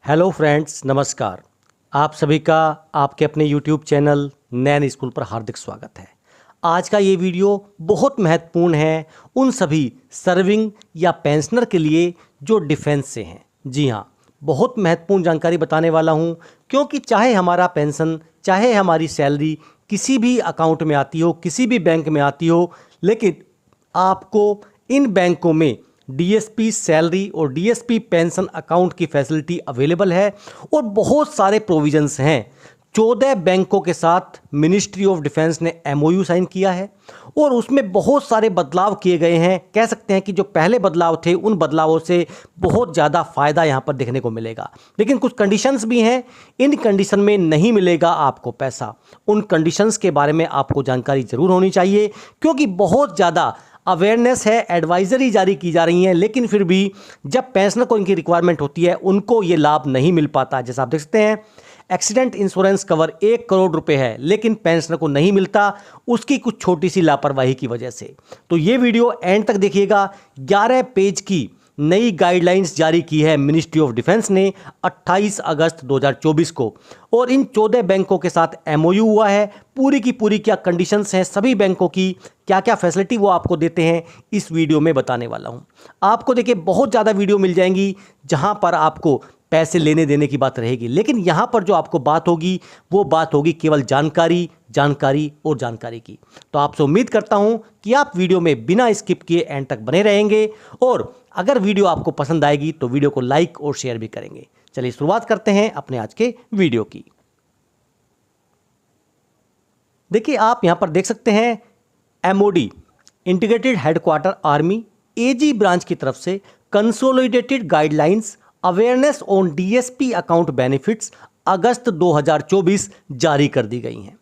Hello friends, नमस्कार। आप सभी का आपके अपने यूट्यूब चैनल नैन स्कूल पर हार्दिक स्वागत है। आज का ये वीडियो बहुत महत्वपूर्ण है उन सभी सर्विंग या पेंशनर के लिए जो डिफेंस से हैं। जी हाँ, बहुत महत्वपूर्ण जानकारी बताने वाला हूँ, क्योंकि चाहे हमारा पेंशन, चाहे हमारी सैलरी किसी भी अकाउंट में आती हो, किसी भी बैंक में आती हो, लेकिन आपको इन बैंकों में डीएसपी सैलरी और डीएसपी पेंशन अकाउंट की फैसिलिटी अवेलेबल है और बहुत सारे प्रोविजंस हैं। 14 बैंकों के साथ मिनिस्ट्री ऑफ डिफेंस ने एमओयू साइन किया है और उसमें बहुत सारे बदलाव किए गए हैं। कह सकते हैं कि जो पहले बदलाव थे उन बदलावों से बहुत ज़्यादा फ़ायदा यहाँ पर देखने को मिलेगा, लेकिन कुछ कंडीशंस भी हैं। इन कंडीशन में नहीं मिलेगा आपको पैसा। उन कंडीशंस के बारे में आपको जानकारी ज़रूर होनी चाहिए, क्योंकि बहुत ज़्यादा अवेयरनेस है, एडवाइजरी जारी की जा रही हैं, लेकिन फिर भी जब पेंशनर को इनकी रिक्वायरमेंट होती है उनको ये लाभ नहीं मिल पाता। जैसा आप देख सकते हैं, एक्सीडेंट इंश्योरेंस कवर 1 करोड़ रुपए है, लेकिन पेंशनर को नहीं मिलता, उसकी कुछ छोटी सी लापरवाही की वजह से। तो ये वीडियो एंड तक देखिएगा। 11 पेज की नई गाइडलाइंस जारी की है मिनिस्ट्री ऑफ डिफेंस ने 28 अगस्त 2024 को, और इन 14 बैंकों के साथ एमओयू हुआ है। पूरी की पूरी क्या कंडीशंस हैं सभी बैंकों की, क्या क्या फैसिलिटी वो आपको देते हैं, इस वीडियो में बताने वाला हूं। आपको देखिए बहुत ज़्यादा वीडियो मिल जाएंगी जहां पर आपको पैसे लेने देने की बात रहेगी, लेकिन यहां पर जो आपको बात होगी वो बात होगी केवल जानकारी, जानकारी और जानकारी की। तो आपसे उम्मीद करता हूं कि आप वीडियो में बिना स्किप किए एंड तक बने रहेंगे, और अगर वीडियो आपको पसंद आएगी तो वीडियो को लाइक और शेयर भी करेंगे। चलिए शुरुआत करते हैं अपने आज के वीडियो की। देखिए आप यहां पर देख सकते हैं, MOD integrated headquarter army AG branch की तरफ से consolidated guidelines awareness on DSP account benefits अगस्त 2024 जारी कर दी गई हैं।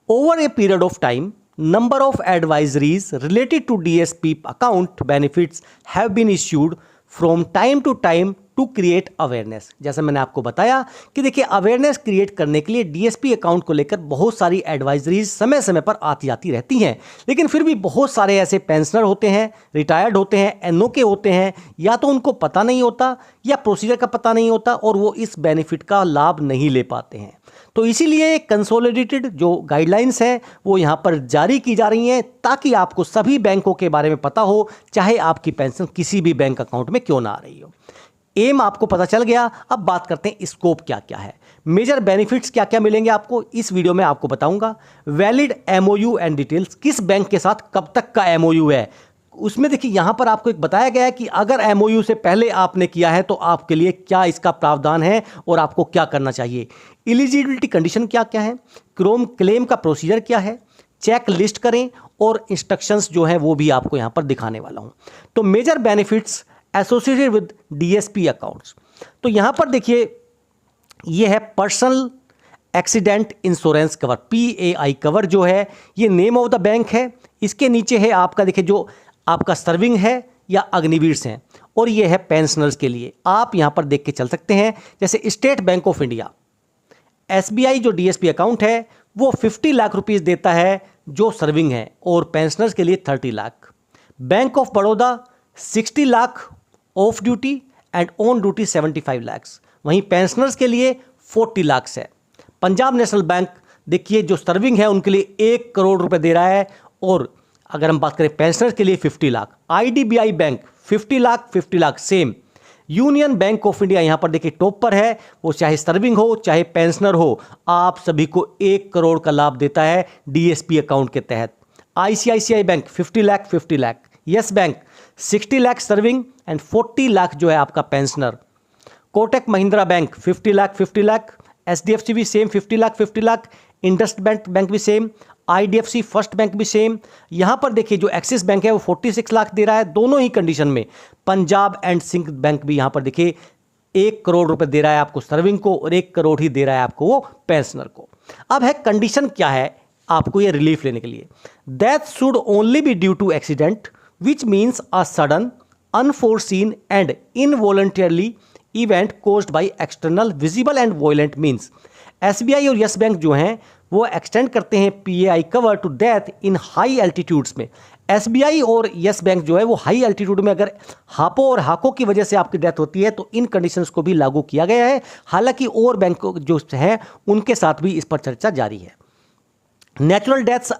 Over a period of time, number of advisories related to DSP account benefits have been issued from time to time to create awareness। जैसे मैंने आपको बताया कि देखिए अवेयरनेस क्रिएट करने के लिए डीएसपी अकाउंट को लेकर बहुत सारी एडवाइजरीज समय समय पर आती जाती रहती हैं, लेकिन फिर भी बहुत सारे ऐसे पेंशनर होते हैं, रिटायर्ड होते हैं, एनओके होते हैं, या तो उनको पता नहीं होता या प्रोसीजर का पता नहीं होता और वो इस बेनिफिट का लाभ नहीं ले पाते हैं। तो इसीलिए कंसोलिडेटेड जो गाइडलाइंस हैं वो यहाँ पर जारी की जा रही हैं, ताकि आपको सभी बैंकों के बारे में पता हो, चाहे आपकी पेंशन किसी भी बैंक अकाउंट में क्यों ना आ रही हो। एम आपको पता चल गया। अब बात करते हैं स्कोप क्या क्या है, मेजर बेनिफिट्स क्या क्या मिलेंगे आपको, इस वीडियो में आपको बताऊंगा। वैलिड एमओयू एंड डिटेल्स, किस बैंक के साथ कब तक का एमओयू है, उसमें देखिए यहाँ पर आपको एक बताया गया है कि अगर एमओयू से पहले आपने किया है तो आपके लिए क्या इसका प्रावधान है और आपको क्या करना चाहिए। एलिजिबिलिटी कंडीशन क्या क्या है, क्लेम का प्रोसीजर क्या है, चेक लिस्ट करें, और इंस्ट्रक्शंस जो हैं वो भी आपको यहाँ पर दिखाने वाला हूँ। तो major benefits associated with DSP accounts, तो यहाँ पर देखिए ये है personal accident insurance cover, PAI cover जो है ये नेम ऑफ द बैंक है। इसके नीचे है आपका देखिए जो आपका सर्विंग है या अग्निवीर्स हैं, और ये है पेंशनर्स के लिए। आप यहाँ पर देख के चल सकते हैं, जैसे state bank of India SBI जो डीएसपी अकाउंट है वो 50 लाख रुपीस देता है जो सर्विंग है, और पेंशनर्स के लिए 30 lakh. Bank of Baroda 60 lakh of duty and on duty 75 lakh, वहीं पेंशनर्स के लिए 40 लाख है। पंजाब नेशनल बैंक देखिए जो सर्विंग है उनके लिए 1 करोड़ रुपए दे रहा है, और अगर हम बात करें पेंशनर्स के लिए 50 lakh. IDBI bank 50 lakh same. Union Bank of India यहाँ पर देखिए टॉप पर है, वो चाहे सर्विंग हो चाहे पेंशनर हो, आप सभी को 1 करोड़ का लाभ देता है डीएसपी अकाउंट के तहत। ICICI bank 50 lakh. Yes bank 60 lakh serving and 40 lakh जो है आपका pensioner. Kotak Mahindra bank 50 lakh. SDFC भी सेम 50 लाख। इंडस बैंक भी सेम। IDFC फर्स्ट बैंक भी सेम। यहाँ पर देखिए जो एक्सिस बैंक है वो 46 लाख दे रहा है दोनों ही कंडीशन में। पंजाब एंड सिंध बैंक भी यहाँ पर देखिए 1 करोड़ रुपए दे रहा है आपको सर्विंग को, और 1 करोड़ ही दे रहा है आपको वो पेंशनर को। अब है कंडीशन क्या है आपको ये रिलीफ लेने के लिए, that should only be due to accident which means a sudden unforeseen and involuntarily event caused by external visible and violent means. SBI और यस बैंक जो हैं वो एक्सटेंड करते हैं PAI cover to death in high altitudes में। SBI और Yes Bank जो है वो हाई एल्टीट्यूड में अगर हापो और हाको की वजह से आपकी डेथ होती है तो इन कंडीशंस को भी लागू किया गया है। हालांकि और बैंक जो हैं उनके साथ भी इस पर चर्चा जारी है। Natural deaths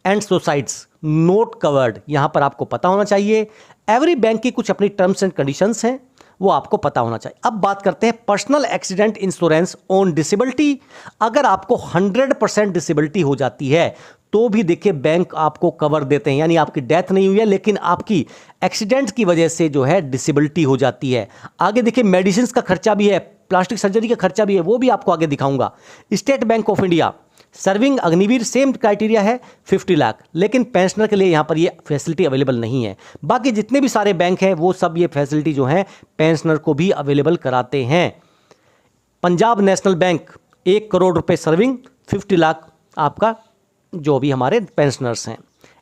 and suicides note covered, यहां पर आपको पता होना चाहिए। एवरी बैंक की कुछ अपनी टर्म्स एंड कंडीशंस हैं, वो आपको पता होना चाहिए। अब बात करते हैं personal accident insurance on disability. अगर आपको 100% डिसेबिलिटी हो जाती है तो भी देखिए बैंक आपको कवर देते हैं, यानी आपकी डेथ नहीं हुई है लेकिन आपकी एक्सीडेंट की वजह से जो है डिसेबिलिटी हो जाती है। आगे देखिए मेडिसिन का खर्चा भी है, प्लास्टिक सर्जरी का खर्चा भी है, वो भी आपको आगे दिखाऊंगा। State bank of India serving Agniveer same criteria है 50 लाख, लेकिन पेंशनर के लिए यहाँ पर ये फैसिलिटी अवेलेबल नहीं है। बाकी जितने भी सारे बैंक हैं वो सब ये फैसिलिटी जो है पेंशनर को भी अवेलेबल कराते हैं। पंजाब नेशनल बैंक 1 करोड़ रुपए सर्विंग, 50 लाख आपका जो भी हमारे पेंशनर्स हैं।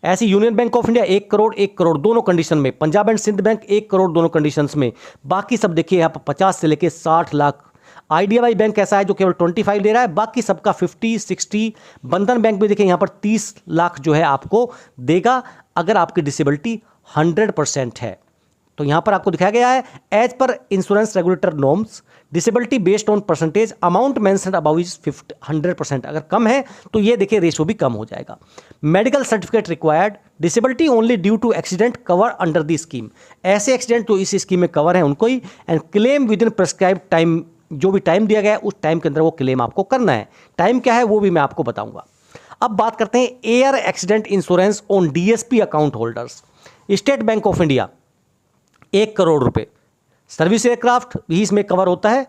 ऐसी union Bank of India 1 crore दोनों कंडीशन में। पंजाब एंड सिंध बैंक 1 करोड़ दोनों कंडीशंस में। बाकी सब देखिए यहाँ पर 50 से लेके 60 लाख। आईडीएफआई बैंक ऐसा है जो केवल 25 दे रहा है, बाकी सबका 50, 60। बंधन बैंक भी देखिए यहाँ पर 30 लाख जो है आपको देगा अगर आपकी डिसेबिलिटी 100% है। तो यहाँ पर आपको दिखाया गया है एज पर insurance regulator norms disability based on percentage amount mentioned above is 100%। अगर कम है तो ये देखिए रेशो भी कम हो जाएगा। Medical certificate required, disability only due to accident cover under the scheme. ऐसे एक्सीडेंट जो इस स्कीम में कवर है उनको ही, and claim within prescribe time, जो भी टाइम दिया गया है उस टाइम के अंदर वो क्लेम आपको करना है। टाइम क्या है वो भी मैं आपको बताऊंगा। अब बात करते हैं air accident insurance on DSP account holders. State bank of India 1 crore रुपए, सर्विस एयरक्राफ्ट भी इसमें कवर होता है।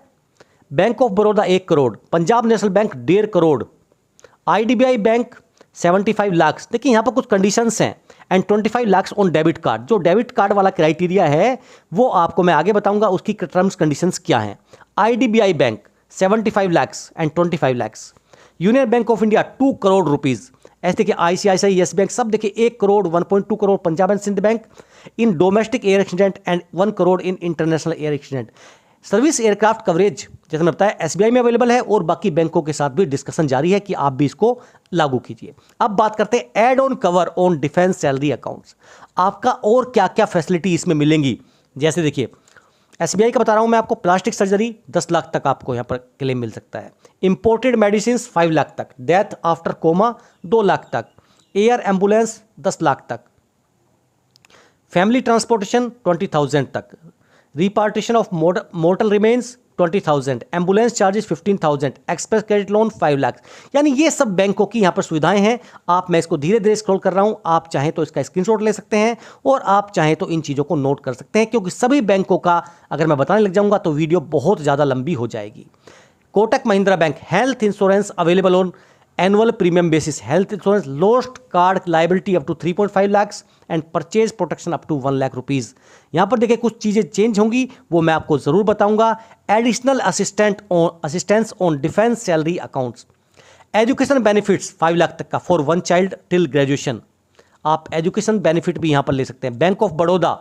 Bank of Baroda 1 crore, Punjab national bank 1.5 crore, IDBI Bank 75 lakh. देखिए यहाँ पर कुछ कंडीशंस हैं, and 25 lakh on debit card. जो डेबिट कार्ड वाला क्राइटेरिया है वो आपको मैं आगे बताऊंगा उसकी टर्म्स कंडीशंस क्या हैं। IDBI Bank 75 lakh and 25 lakh. Union Bank of India 2 crore rupees. ऐसे देखिए आईसीआईसीआई यस बैंक सब देखिए 1 crore, 1.2 crore Punjab and Sind Bank in domestic air accident and 1 crore in international air accident. Service aircraft coverage जैसे मैं बताया एसबीआई में अवेलेबल है और बाकी बैंकों के साथ भी डिस्कशन जारी है कि आप भी इसको लागू कीजिए। अब बात करते हैं add on cover on defence salary accounts. आपका और क्या क्या फैसिलिटी इसमें मिलेंगी, जैसे देखिए एसबीआई का बता रहा हूं मैं आपको, प्लास्टिक सर्जरी 10 लाख तक आपको यहां पर क्लेम मिल सकता है। इंपोर्टेड मेडिसिन 5 लाख तक, डेथ आफ्टर कोमा 2 लाख तक, एयर एम्बुलेंस 10 लाख तक, फैमिली ट्रांसपोर्टेशन 20,000 तक, repatriation of mortal remains 20,000, ambulance charges 15,000, express credit loan 5 lakh. यानी ये सब बैंकों की यहाँ पर सुविधाएं हैं। मैं इसको धीरे धीरे स्क्रॉल कर रहा हूँ, आप चाहें तो इसका स्क्रीनशॉट ले सकते हैं और आप चाहें तो इन चीज़ों को नोट कर सकते हैं, क्योंकि सभी बैंकों का अगर मैं बताने लग जाऊँगा तो वीडियो बहुत ज़्यादा लंबी हो जाएगी। Kotak Mahindra Bank health insurance available on annual premium basis, health insurance lost card liability up to 3.5 lakh and purchase protection up to 1 lakh rupees. यहाँ पर देखिए कुछ चीज़ें चेंज होंगी, वो मैं आपको ज़रूर बताऊंगा। Additional assistance on defence salary accounts, education benefits 5 lakh तक का फॉर 1 चाइल्ड टिल ग्रेजुएशन, आप एजुकेशन बेनिफिट भी यहाँ पर ले सकते हैं। बैंक ऑफ बड़ौदा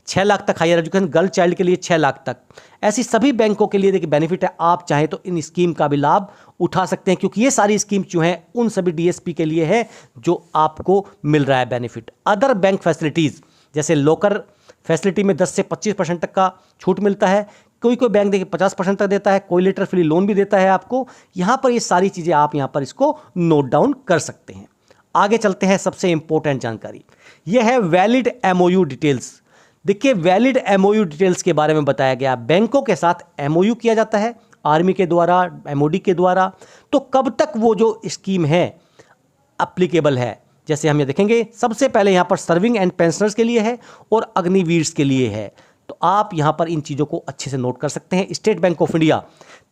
6 लाख तक हायर एजुकेशन, गर्ल चाइल्ड के लिए 6 लाख तक। ऐसी सभी बैंकों के लिए देखिए बेनिफिट है, आप चाहें तो इन स्कीम का भी लाभ उठा सकते हैं, क्योंकि ये सारी स्कीम जो हैं उन सभी डीएसपी के लिए है जो आपको मिल रहा है बेनिफिट। अदर बैंक फैसिलिटीज़ जैसे लोकर फैसिलिटी में 10 से 25% तक का छूट मिलता है। कोई कोई बैंक देखिए 50% तक देता है, कोई लेटर फ्री लोन भी देता है आपको। यहाँ पर ये सारी चीज़ें आप यहाँ पर इसको नोट डाउन कर सकते हैं। आगे चलते हैं, सबसे इंपॉर्टेंट जानकारी यह है वैलिड एमओयू डिटेल्स। देखिए वैलिड एमओयू डिटेल्स के बारे में बताया गया, बैंकों के साथ एमओयू किया जाता है आर्मी के द्वारा, एमओडी के द्वारा, तो कब तक वो जो स्कीम है अप्लीकेबल है, जैसे हम ये देखेंगे सबसे पहले यहाँ पर सर्विंग एंड पेंशनर्स के लिए है और अग्निवीर्स के लिए है। तो आप यहाँ पर इन चीज़ों को अच्छे से नोट कर सकते हैं। स्टेट बैंक ऑफ इंडिया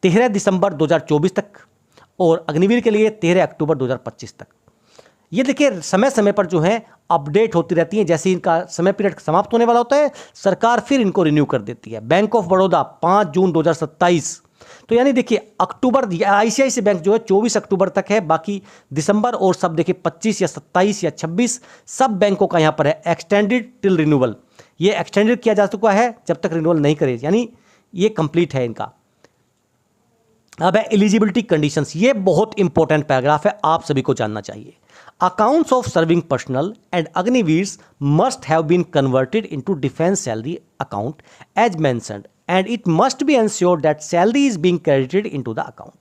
13 दिसंबर 2024 तक और अग्निवीर के लिए 13 अक्टूबर 2025 तक। ये देखिए समय समय पर जो है अपडेट होती रहती हैं, जैसे इनका समय पीरियड समाप्त होने वाला होता है सरकार फिर इनको रिन्यू कर देती है। बैंक ऑफ बड़ौदा 5 जून 2027, तो यानी देखिए अक्टूबर, आईसीआईसीआई बैंक जो है 24 अक्टूबर तक है, बाकी दिसंबर और सब देखिए 25 या 27 या 26 सब बैंकों का यहाँ पर है एक्सटेंडेड टिल रिन्यूअल। ये एक्सटेंडेड किया जा चुका है जब तक रिन्यूअल नहीं करे, यानी ये कंप्लीट है इनका। अब है एलिजिबिलिटी कंडीशंस, ये बहुत इंपॉर्टेंट पैराग्राफ है, आप सभी को जानना चाहिए। Accounts of serving personnel and Agniveers must have been converted into defense salary account as mentioned, and it must be ensured that salary is being credited into the account.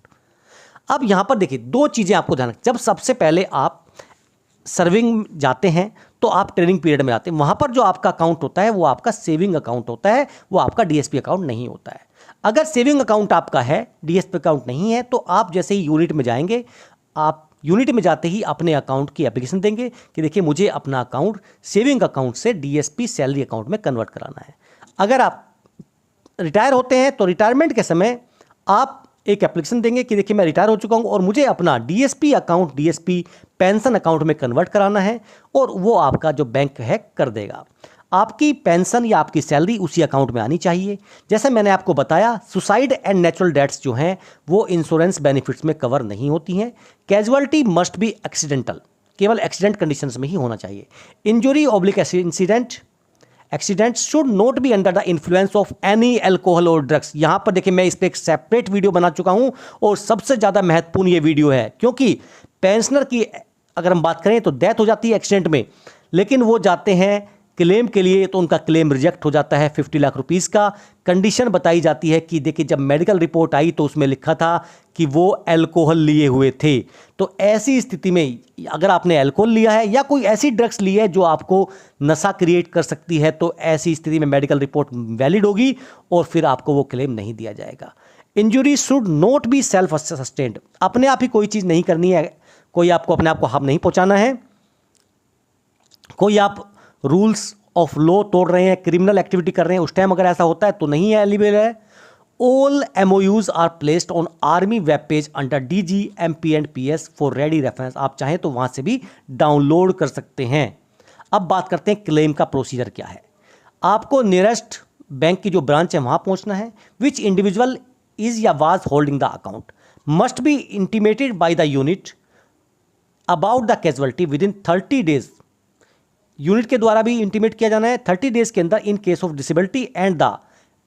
अब यहाँ पर देखिए दो चीज़ें आपको ध्यान रखें। जब सबसे पहले आप सर्विंग जाते हैं तो आप ट्रेनिंग पीरियड में आते हैं, वहाँ पर जो आपका अकाउंट होता है वो आपका सेविंग अकाउंट होता है, वो आपका डीएसपी अकाउंट नहीं होता है। अगर सेविंग अकाउंट आपका है, डीएसपी अकाउंट नहीं है, तो आप जैसे ही यूनिट में जाएंगे, आप यूनिट में जाते ही अपने अकाउंट की एप्लीकेशन देंगे कि देखिए मुझे अपना अकाउंट सेविंग अकाउंट से डीएसपी सैलरी अकाउंट में कन्वर्ट कराना है। अगर आप रिटायर होते हैं तो रिटायरमेंट के समय आप एक एप्लीकेशन देंगे कि देखिए मैं रिटायर हो चुका हूं और मुझे अपना DSP account DSP pension account में कन्वर्ट कराना है, और वो आपका जो बैंक है कर देगा। आपकी पेंशन या आपकी सैलरी उसी अकाउंट में आनी चाहिए। जैसे मैंने आपको बताया, सुसाइड एंड नेचुरल डेथ्स जो हैं वो इंश्योरेंस बेनिफिट्स में कवर नहीं होती हैं। कैजुअलिटी मस्ट बी एक्सीडेंटल, केवल एक्सीडेंट कंडीशंस में ही होना चाहिए। Injury oblique accident should not be under the influence of any alcohol और ड्रग्स। यहाँ पर देखिए मैं इस पर एक सेपरेट वीडियो बना चुका हूँ, और सबसे ज़्यादा महत्वपूर्ण ये वीडियो है, क्योंकि पेंशनर की अगर हम बात करें तो डेथ हो जाती है एक्सीडेंट में, लेकिन वो जाते हैं क्लेम के लिए तो उनका क्लेम रिजेक्ट हो जाता है 50 लाख रुपीज़ का। कंडीशन बताई जाती है कि देखिए जब मेडिकल रिपोर्ट आई तो उसमें लिखा था कि वो अल्कोहल लिए हुए थे। तो ऐसी स्थिति में अगर आपने अल्कोहल लिया है या कोई ऐसी ड्रग्स ली है जो आपको नशा क्रिएट कर सकती है, तो ऐसी स्थिति में मेडिकल रिपोर्ट वैलिड होगी और फिर आपको वो क्लेम नहीं दिया जाएगा। Injury should not be self sustained, अपने आप ही कोई चीज़ नहीं करनी है, कोई आपको अपने आप को हार्म नहीं पहुंचाना है, कोई आप रूल्स ऑफ लॉ तोड़ रहे हैं, क्रिमिनल एक्टिविटी कर रहे हैं, उस टाइम अगर ऐसा होता है तो नहीं है, एलिजिबल है। All MOUs are placed on army web page under DG MP and PS for ready reference. आप चाहें तो वहां से भी डाउनलोड कर सकते हैं। अब बात करते हैं क्लेम का प्रोसीजर क्या है। आपको नियरेस्ट बैंक की जो ब्रांच है वहां पहुंचना है। विच इंडिविजुअल इज या was holding the account must be intimated by the unit about the casualty with in 30 days. Unit के द्वारा भी इंटीमेट किया जाना है 30 डेज के अंदर in case of disability and the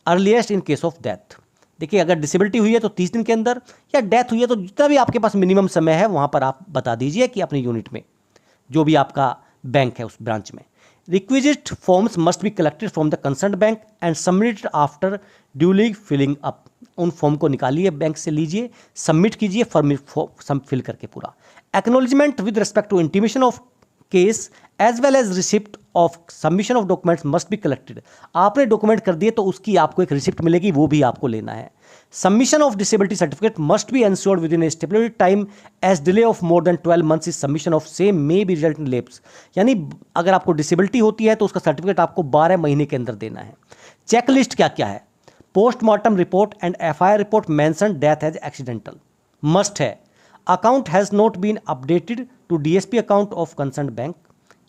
earliest in case of death. देखिए अगर डिसेबिलिटी हुई है तो 30 दिन के अंदर, या डेथ हुई है तो जितना भी आपके पास मिनिमम समय है वहां पर आप बता दीजिए कि अपने यूनिट में जो भी आपका बैंक है उस ब्रांच में। Requisite forms must be collected from the concern bank and submitted after duly filling up. उन फॉर्म को निकालिए, बैंक से लीजिए, सबमिट कीजिए फॉर्म फिल करके पूरा। Acknowledgement with respect to intimation of case as well as receipt of submission of documents must be collected. आपने document कर दिए तो उसकी आपको एक रिसिप्ट मिलेगी, वो भी आपको लेना है। Submission of disability certificate must be ensured within a stipulated time as delay of more than 12 months is submission of same may be result in lapse. यानी अगर आपको डिसेबिलिटी होती है तो उसका सर्टिफिकेट आपको 12 महीने के अंदर देना है। चेकलिस्ट क्या क्या है? Postmortem report and FIR report mention death as accidental must है। Account has not been updated to DSP account of concern bank.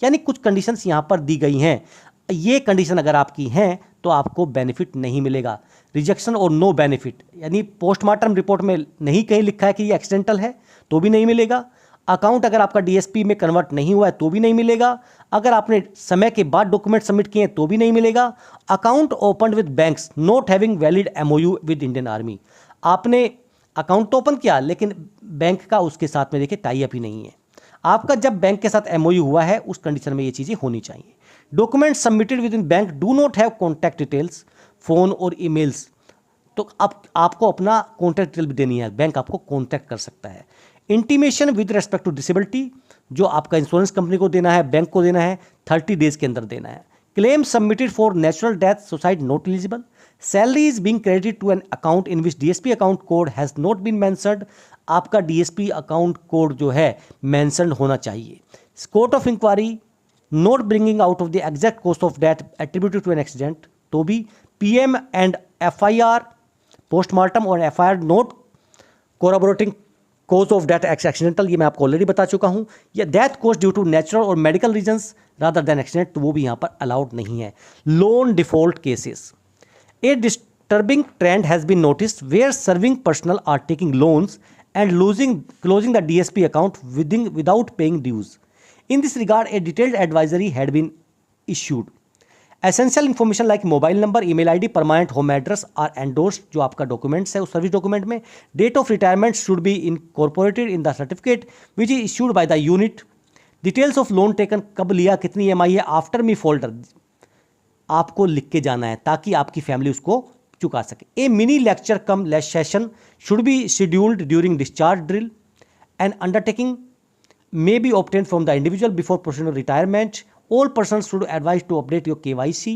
यानी कुछ कंडीशंस यहाँ पर दी गई हैं, ये कंडीशन अगर आपकी हैं तो आपको बेनिफिट नहीं मिलेगा। रिजेक्शन और नो बेनिफिट, यानी पोस्टमार्टम रिपोर्ट में नहीं कहीं लिखा है कि ये एक्सीडेंटल है तो भी नहीं मिलेगा। अकाउंट अगर आपका DSP में कन्वर्ट नहीं हुआ है तो भी नहीं मिलेगा। अगर आपने समय के बाद डॉक्यूमेंट सबमिट किए हैं तो भी नहीं मिलेगा। Account open with banks not having valid MOU with Indian army. आपने अकाउंट तो ओपन किया लेकिन बैंक का उसके साथ में देखिए टाई अप ही नहीं है। आपका जब बैंक के साथ MOU हुआ है उस कंडीशन में ये चीज़ें होनी चाहिए। Document submitted with in bank do not have contact details, phone और ईमेल्स। तो अब आपको अपना कॉन्टैक्ट डिटेल भी देनी है, बैंक आपको कॉन्टैक्ट कर सकता है। Intimation with respect to disability जो आपका इंश्योरेंस कंपनी को देना है, बैंक को देना है, 30 डेज के अंदर देना है। Claim submitted for natural death suicide not eligible. Salary is being credited to an account in which DSP account code has not been mentioned. आपका DSP अकाउंट कोड जो है मेंशन्ड होना चाहिए। Court of inquiry not bringing out of the exact cost of death attributed to an accident तो भी। PM and FIR postmortem और FIR not corroborating cause of death accidental, ये मैं आपको ऑलरेडी बता चुका हूँ। या death cause due to natural और medical reasons rather than accident तो वो भी यहाँ पर अलाउड नहीं है। Loan default cases, a disturbing trend has been noticed where serving personal are taking loans and closing the DSP account without paying dues. In this regard, a detailed advisory had been issued. Essential information like mobile number, email ID, permanent home address are endorsed जो आपका documents है उस service document में। Date of retirement should be incorporated in the certificate which is issued by the unit details of loan taken, कब लिया, कितनी EMI है, after me folder आपको लिख के जाना है ताकि आपकी फैमिली उसको चुका सके। A mini lecture cum session should be scheduled during discharge drill and undertaking may be obtained from the individual before professional retirement. All persons should advise to update your KYC.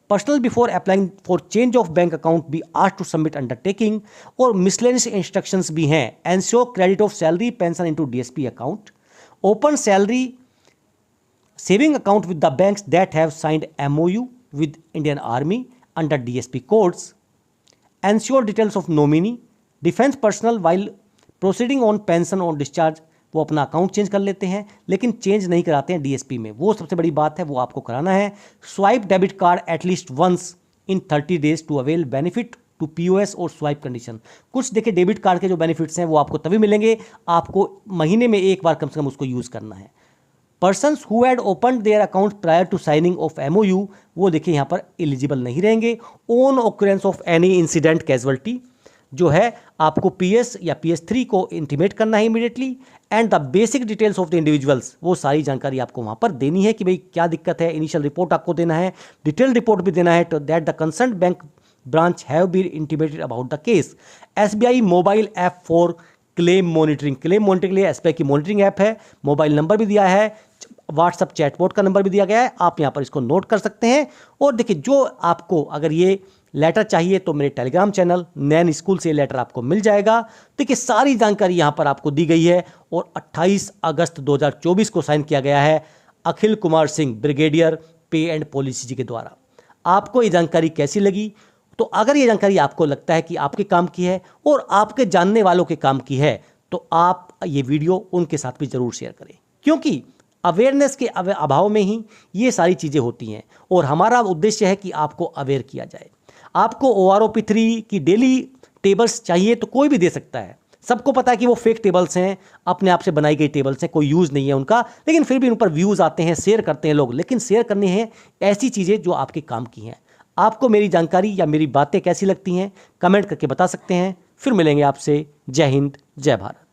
Personal before applying for change of bank account be asked to submit undertaking. और miscellaneous instructions भी हैं. Ensure credit of salary pension into DSP account. Open salary saving account with the banks that have signed MOU with Indian Army under DSP codes. Ensure details of nominee. Defense personnel while proceeding on pension or discharge वो अपना account change कर लेते हैं लेकिन change नहीं कराते हैं DSP में, वो सबसे बड़ी बात है, वो आपको कराना है। Swipe debit card at least once in 30 days to avail benefit to POS और स्वाइप कंडीशन। कुछ देखिए डेबिट कार्ड के जो बेनिफिट्स हैं वो आपको तभी मिलेंगे, आपको महीने में एक बार कम से कम उसको यूज़ करना है। Persons who had open their account prior to signing off MOU वो देखिए यहाँ पर एलिजिबल नहीं रहेंगे। On occurrence of any incident casualty जो है आपको PS या PS3 को इंटीमेट करना है immediately. And the basic details of the individuals वो सारी जानकारी आपको वहाँ पर देनी है कि भाई क्या दिक्कत है। इनिशियल रिपोर्ट आपको देना है, डिटेल रिपोर्ट भी देना है तो that the concern bank branch have been intimated about the case. SBI mobile app for claim monitoring, claim monitoring के लिए SBI की मॉनिटरिंग ऐप है। मोबाइल नंबर भी दिया है, व्हाट्सअप चैटबॉट का नंबर भी दिया गया है, आप यहाँ पर इसको नोट कर सकते हैं। और देखिए जो आपको अगर ये लेटर चाहिए तो मेरे टेलीग्राम चैनल नैन स्कूल से लेटर आपको मिल जाएगा। देखिए सारी जानकारी यहाँ पर आपको दी गई है और 28 अगस्त 2024 को साइन किया गया है अखिल कुमार सिंह ब्रिगेडियर पे एंड पॉलिसी जी के द्वारा। आपको ये जानकारी कैसी लगी? तो अगर ये जानकारी आपको लगता है कि आपके काम की है और आपके जानने वालों के काम की है तो आप ये वीडियो उनके साथ भी ज़रूर शेयर करें, क्योंकि अवेयरनेस के अभाव में ही ये सारी चीज़ें होती हैं और हमारा उद्देश्य है कि आपको अवेयर किया जाए। आपको OROP3 की डेली टेबल्स चाहिए तो कोई भी दे सकता है, सबको पता है कि वो फेक टेबल्स हैं, अपने आप से बनाई गई टेबल्स हैं, कोई यूज़ नहीं है उनका, लेकिन फिर भी उन पर व्यूज़ आते हैं, शेयर करते हैं लोग। लेकिन शेयर करनी है ऐसी चीज़ें जो आपके काम की हैं। आपको मेरी जानकारी या मेरी बातें कैसी लगती हैं कमेंट करके बता सकते हैं। फिर मिलेंगे आपसे। जय हिंद, जय भारत।